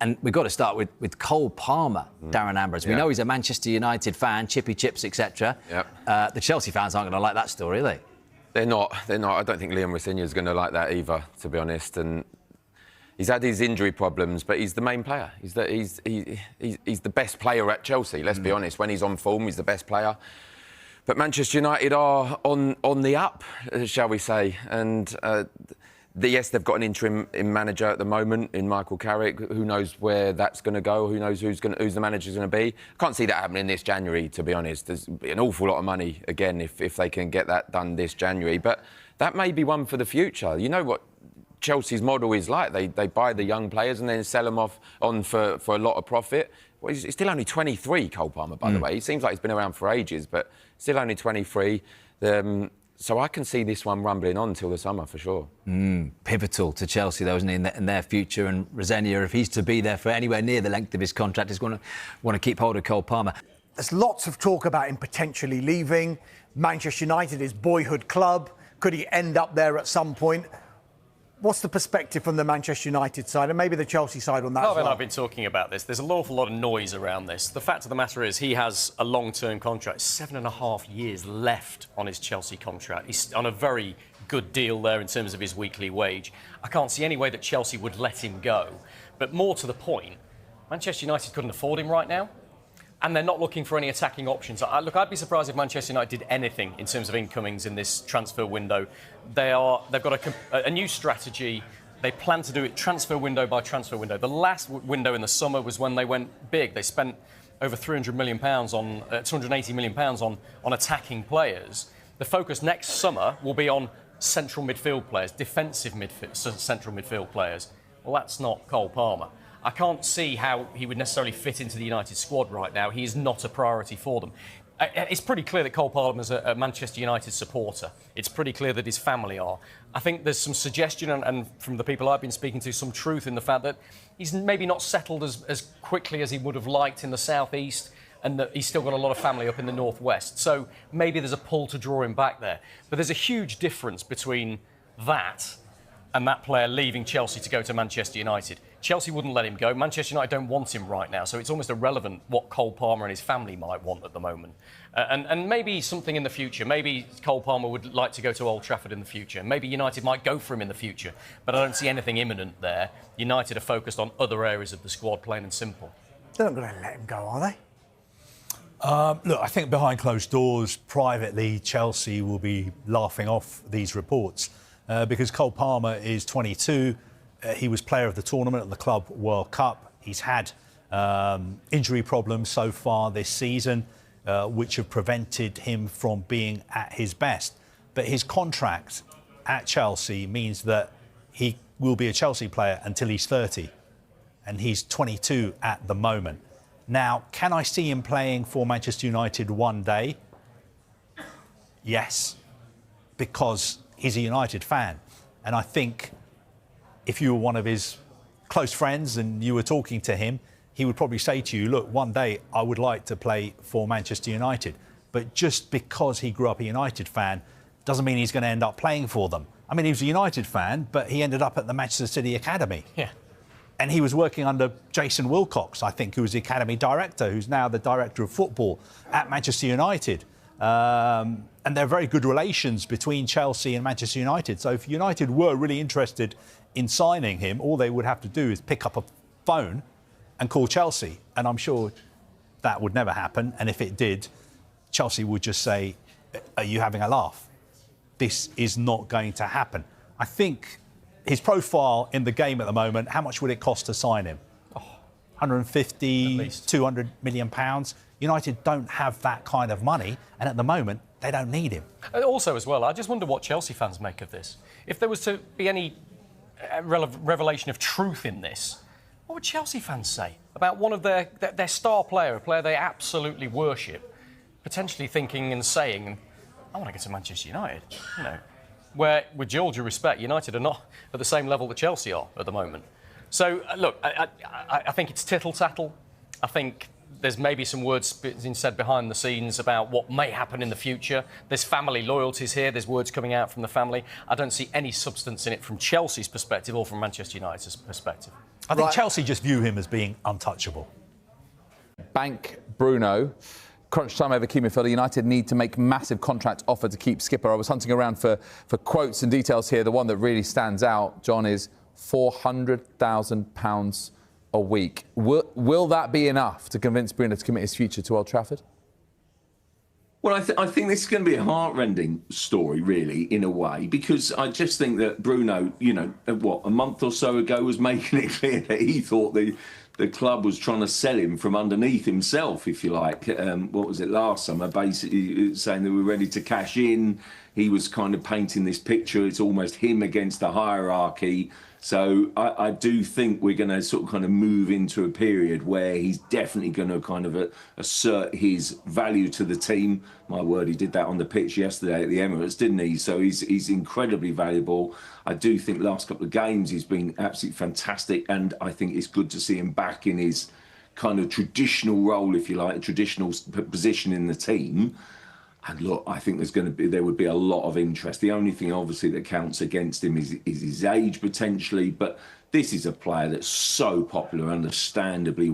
And we've got to start with Cole Palmer, Darren Ambrose. We know he's a Manchester United fan, chippy chips, etc. The Chelsea fans aren't going to like that story, are they? They're not. I don't think Liam Rosenior's going to like that either, to be honest. And he's had his injury problems, but he's the main player. He's the best player at Chelsea, let's be honest. When he's on form, he's the best player. But Manchester United are on the up, shall we say. And yes, they've got an interim manager at the moment in Michael Carrick. Who knows where that's going to go? Who knows who's the manager's going to be? I can't see that happening this January, to be honest. There's an awful lot of money, again, if they can get that done this January. But that may be one for the future. You know what Chelsea's model is like. They buy the young players and then sell them on for a lot of profit. Well, he's still only 23, Cole Palmer, by the way. He seems like he's been around for ages, but still only 23. So I can see this one rumbling on till the summer for sure. Pivotal to Chelsea, though, isn't he, in their future? And Rosenior, if he's to be there for anywhere near the length of his contract, is going to want to keep hold of Cole Palmer. There's lots of talk about him potentially leaving. Manchester United, his boyhood club. Could he end up there at some point? What's the perspective from the Manchester United side and maybe the Chelsea side on that as well? I've been talking about this. There's an awful lot of noise around this. The fact of the matter is he has a long-term contract, 7.5 years left on his Chelsea contract. He's on a very good deal there in terms of his weekly wage. I can't see any way that Chelsea would let him go. But more to the point, Manchester United couldn't afford him right now. And they're not looking for any attacking options. Look, I'd be surprised if Manchester United did anything in terms of incomings in this transfer window. They've got a new strategy. They plan to do it transfer window by transfer window. The last window in the summer was when they went big. They spent over £280 million on attacking players. The focus next summer will be on central midfield players, defensive central midfield players. Well, that's not Cole Palmer. I can't see how he would necessarily fit into the United squad right now. He is not a priority for them. It's pretty clear that Cole Palmer's a Manchester United supporter. It's pretty clear that his family are. I think there's some suggestion, and from the people I've been speaking to, some truth in the fact that he's maybe not settled as quickly as he would have liked in the southeast, and that he's still got a lot of family up in the northwest. So maybe there's a pull to draw him back there. But there's a huge difference between that and that player leaving Chelsea to go to Manchester United. Chelsea wouldn't let him go. Manchester United don't want him right now, so it's almost irrelevant what Cole Palmer and his family might want at the moment. And maybe something in the future. Maybe Cole Palmer would like to go to Old Trafford in the future. Maybe United might go for him in the future, but I don't see anything imminent there. United are focused on other areas of the squad, plain and simple. They're not going to let him go, are they? Look, I think behind closed doors, privately, Chelsea will be laughing off these reports because Cole Palmer is 22. He was player of the tournament at the Club World Cup. He's had injury problems so far this season, which have prevented him from being at his best. But his contract at Chelsea means that he will be a Chelsea player until he's 30. And he's 22 at the moment. Now, can I see him playing for Manchester United one day? Yes, because he's a United fan. And I think if you were one of his close friends and you were talking to him, he would probably say to you, look, one day I would like to play for Manchester United. But just because he grew up a United fan doesn't mean he's going to end up playing for them. I mean, he was a United fan, but he ended up at the Manchester City Academy. Yeah. And he was working under Jason Wilcox, I think, who was the academy director, who's now the director of football at Manchester United. And there are very good relations between Chelsea and Manchester United. So if United were really interested in signing him, all they would have to do is pick up a phone and call Chelsea. And I'm sure that would never happen. And if it did, Chelsea would just say, are you having a laugh? This is not going to happen. I think his profile in the game at the moment, how much would it cost to sign him? 150, 200 million pounds. United don't have that kind of money, and at the moment, they don't need him. Also, as well, I just wonder what Chelsea fans make of this. If there was to be any revelation of truth in this, what would Chelsea fans say about one of their star player, a player they absolutely worship, potentially thinking and saying, I want to get to Manchester United, you know, where, with all due respect, United are not at the same level that Chelsea are at the moment. So, look, I think it's tittle-tattle. I think there's maybe some words being said behind the scenes about what may happen in the future. There's family loyalties here. There's words coming out from the family. I don't see any substance in it from Chelsea's perspective or from Manchester United's perspective. I think Chelsea just view him as being untouchable. Bank Bruno. Crunch time over key midfielder. United need to make massive contract offer to keep skipper. I was hunting around for quotes and details here. The one that really stands out, John, is £400,000 a week. Will that be enough to convince Bruno to commit his future to Old Trafford? Well, I think this is going to be a heart-rending story, really, in a way, because I just think that Bruno, a month or so ago was making it clear that he thought the club was trying to sell him from underneath himself, if you like. What was it, last summer, basically saying that we're ready to cash in. He was kind of painting this picture. It's almost him against the hierarchy. So I do think we're going to sort of kind of move into a period where he's definitely going to kind of assert his value to the team. My word, he did that on the pitch yesterday at the Emirates, didn't he? So he's incredibly valuable. I do think last couple of games he's been absolutely fantastic, and I think it's good to see him back in his kind of traditional role, if you like, a traditional position in the team. And look, I think there would be a lot of interest. The only thing, obviously, that counts against him is his age, potentially. But this is a player that's so popular, understandably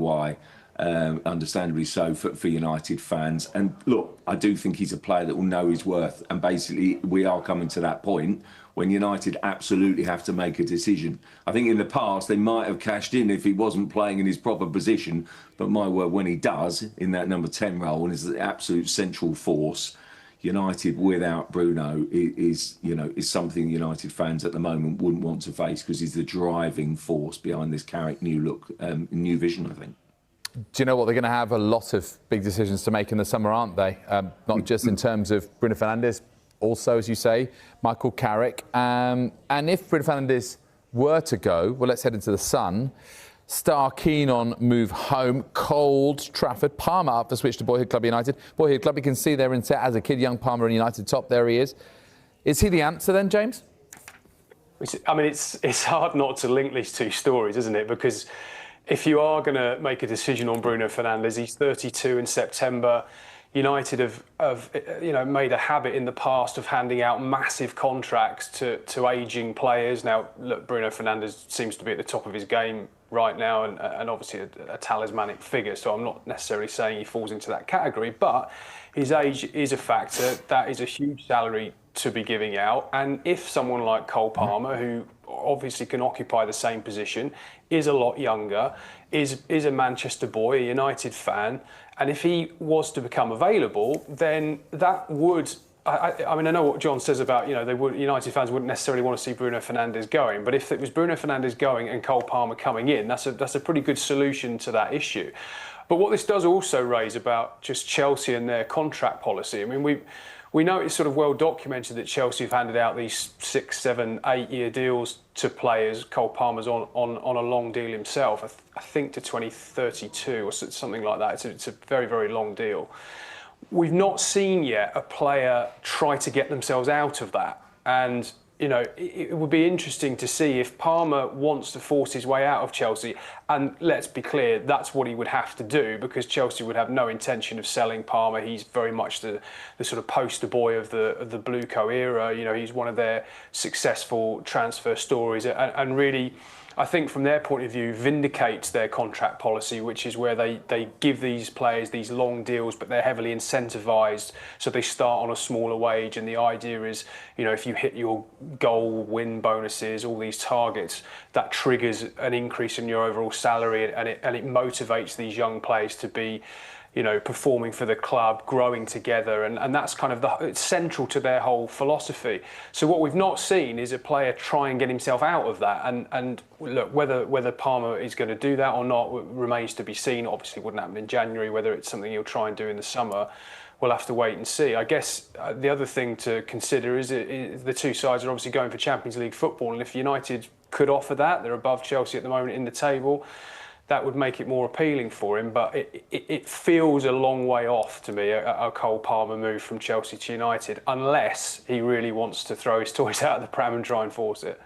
so for United fans. And look, I do think he's a player that will know his worth. And basically, we are coming to that point when United absolutely have to make a decision. I think in the past, they might have cashed in if he wasn't playing in his proper position. But my word, when he does, in that number 10 role, and is the absolute central force, United without Bruno is something United fans at the moment wouldn't want to face, because he's the driving force behind this Carrick new vision, I think. Do you know what? They're going to have a lot of big decisions to make in the summer, aren't they? Not just in terms of Bruno Fernandes, also, as you say, Michael Carrick. And if Bruno Fernandes were to go, well, let's head into the sun. Star keen on move home. Old Trafford. Palmer up for switch to Boyhood Club United. Boyhood Club, you can see there in set as a kid, young Palmer in United top. There he is. Is he the answer then, James? I mean, it's hard not to link these two stories, isn't it? Because if you are going to make a decision on Bruno Fernandes, he's 32 in September. United have made a habit in the past of handing out massive contracts to ageing players. Now, look, Bruno Fernandes seems to be at the top of his game right now, and obviously a talismanic figure, so I'm not necessarily saying he falls into that category, but his age is a factor. That is a huge salary to be giving out, and if someone like Cole Palmer, who obviously can occupy the same position, is a lot younger, is a Manchester boy, a United fan, and if he was to become available, then that would... I mean, I know what John says about, United fans wouldn't necessarily want to see Bruno Fernandes going, but if it was Bruno Fernandes going and Cole Palmer coming in, that's a pretty good solution to that issue. But what this does also raise about just Chelsea and their contract policy, I mean, we know it's sort of well documented that Chelsea have handed out these 6, 7, 8-year deals to players. Cole Palmer's on a long deal himself, I think to 2032 or something like that. It's a very, very long deal. We've not seen yet a player try to get themselves out of that. And, it would be interesting to see if Palmer wants to force his way out of Chelsea. And let's be clear, that's what he would have to do, because Chelsea would have no intention of selling Palmer. He's very much the sort of poster boy of the Blueco era. He's one of their successful transfer stories. And really, I think from their point of view, vindicates their contract policy, which is where they give these players these long deals, but they're heavily incentivised, so they start on a smaller wage. And the idea is, if you hit your goal, win bonuses, all these targets, that triggers an increase in your overall salary, and it motivates these young players to be, performing for the club, growing together, and that's kind of it's central to their whole philosophy. So what we've not seen is a player try and get himself out of that, and look, whether Palmer is going to do that or not remains to be seen. Obviously, it wouldn't happen in January. Whether it's something he'll try and do in the summer, we'll have to wait and see. I guess the other thing to consider is the two sides are obviously going for Champions League football, and if United could offer that, they're above Chelsea at the moment in the table, that would make it more appealing for him, but it feels a long way off to me, a Cole Palmer move from Chelsea to United, unless he really wants to throw his toys out of the pram and try and force it.